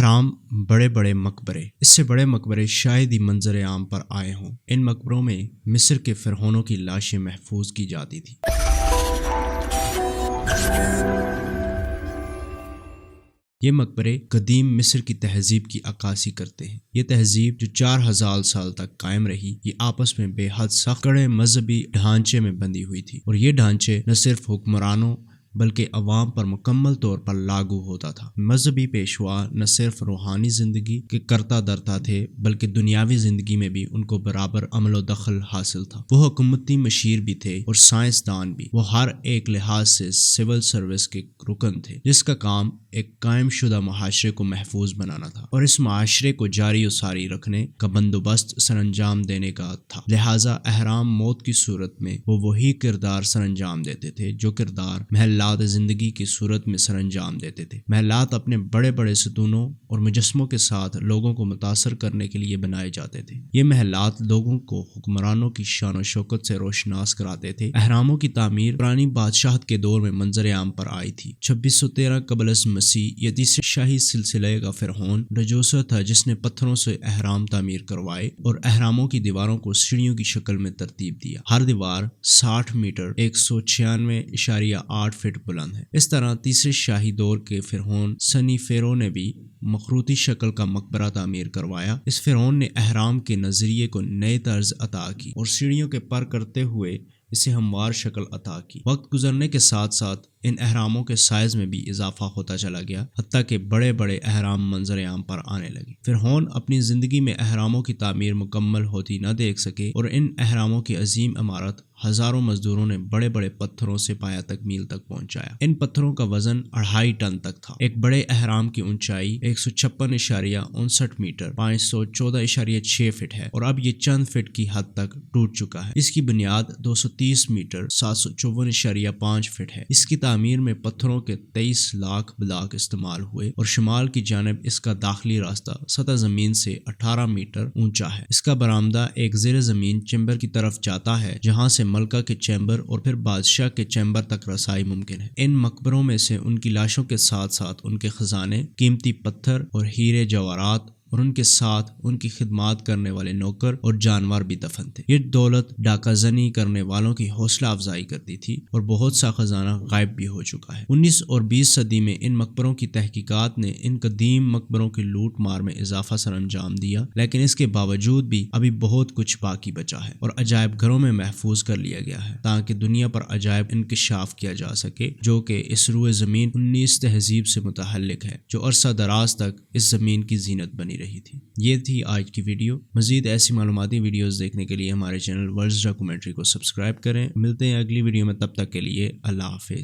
اہرام بڑے بڑے مقبرے، اس سے بڑے مقبرے شاید ہی منظر عام پر آئے ہوں۔ ان مقبروں میں مصر کے فرعونوں کی لاشیں محفوظ کی جاتی تھیں۔ یہ مقبرے قدیم مصر کی تہذیب کی عکاسی کرتے ہیں۔ یہ تہذیب جو 4000 سال تک قائم رہی، یہ آپس میں بے حد سخت کڑے مذہبی ڈھانچے میں بندھی ہوئی تھی، اور یہ ڈھانچے نہ صرف حکمرانوں بلکہ عوام پر مکمل طور پر لاگو ہوتا تھا۔ مذہبی پیشوا نہ صرف روحانی زندگی کے کرتا درتا تھے بلکہ دنیاوی زندگی میں بھی ان کو برابر عمل و دخل حاصل تھا۔ وہ حکومتی مشیر بھی تھے اور سائنسدان بھی۔ وہ ہر ایک لحاظ سے سول سروس کے رکن تھے، جس کا کام ایک قائم شدہ معاشرے کو محفوظ بنانا تھا اور اس معاشرے کو جاری و ساری رکھنے کا بندوبست سر انجام دینے کا تھا۔ لہٰذا اہرام موت کی صورت میں وہ وہی کردار سر انجام دیتے تھے جو کردار محلات زندگی کی صورت میں سر انجام دیتے تھے۔ محلات اپنے بڑے بڑے ستونوں اور مجسموں کے ساتھ لوگوں کو متاثر کرنے کے لیے بنائے جاتے تھے۔ یہ محلات لوگوں کو حکمرانوں کی شان و شوکت سے روشناس کراتے تھے۔ اہراموں کی تعمیر پرانی بادشاہت کے دور میں منظر عام پر آئی تھی۔ 2613 قبل از مسیح یہ تیسرے شاہی سلسلے کا فرعون نجوسر تھا جس نے پتھروں سے اہرام تعمیر کروائے اور اہراموں کی دیواروں کو سیڑھیوں کی شکل میں ترتیب دیا۔ ہر دیوار 60 میٹر 196.8 فٹ بلند ہے۔ اس طرح تیسرے شاہی دور کے فرعون سنی فیرو نے بھی مخروطی شکل کا مقبرہ تعمیر کروایا۔ اس فرعون نے اہرام کے نظریے کو نئے طرز عطا کی اور سیڑھیوں کے پر کرتے ہوئے اسے ہموار شکل عطا کی۔ وقت گزرنے کے ساتھ ساتھ ان اہراموں کے سائز میں بھی اضافہ ہوتا چلا گیا، حتیٰ کہ بڑے بڑے اہرام منظر عام پر آنے لگے۔ فرعون اپنی زندگی میں اہراموں کی تعمیر مکمل ہوتی نہ دیکھ سکے اور ان اہراموں کی عظیم عمارت ہزاروں مزدوروں نے بڑے بڑے پتھروں سے پایہ تکمیل تک پہنچایا۔ ان پتھروں کا وزن 2.5 ٹن تک تھا۔ ایک بڑے اہرام کی اونچائی 156.59 میٹر 514.6 فٹ ہے اور اب یہ چند فٹ کی حد تک ٹوٹ چکا ہے۔ اس کی بنیاد 230 میٹر 754.5 فٹ ہے۔ اس کی تعمیر میں پتھروں کے 23 لاکھ بلاک استعمال ہوئے اور شمال کی جانب اس کا داخلی راستہ سطح زمین سے 18 میٹر اونچا ہے۔ اس کا برآمدہ ایک زیر زمین چیمبر کی طرف جاتا ہے جہاں سے ملکہ کے چیمبر اور پھر بادشاہ کے چیمبر تک رسائی ممکن ہے۔ ان مقبروں میں سے ان کی لاشوں کے ساتھ ساتھ ان کے خزانے، قیمتی پتھر اور ہیرے جواہرات اور ان کے ساتھ ان کی خدمات کرنے والے نوکر اور جانور بھی دفن تھے۔ یہ دولت ڈاکہ زنی کرنے والوں کی حوصلہ افزائی کرتی تھی اور بہت سا خزانہ غائب بھی ہو چکا ہے۔ 19 اور 20 صدی میں ان مقبروں کی تحقیقات نے ان قدیم مقبروں کی لوٹ مار میں اضافہ سر انجام دیا، لیکن اس کے باوجود بھی ابھی بہت کچھ باقی بچا ہے اور عجائب گھروں میں محفوظ کر لیا گیا ہے تاکہ دنیا پر عجائب انکشاف کیا جا سکے جو کہ اس روئے زمین 19 تہذیب سے متعلق ہے جو عرصہ دراز تک اس زمین کی زینت بنی رہی تھی۔ یہ تھی آج کی ویڈیو۔ مزید ایسی معلوماتی ویڈیوز دیکھنے کے لیے ہمارے چینل ورلڈ ڈاکومنٹری کو سبسکرائب کریں۔ ملتے ہیں اگلی ویڈیو میں، تب تک کے لیے اللہ حافظ۔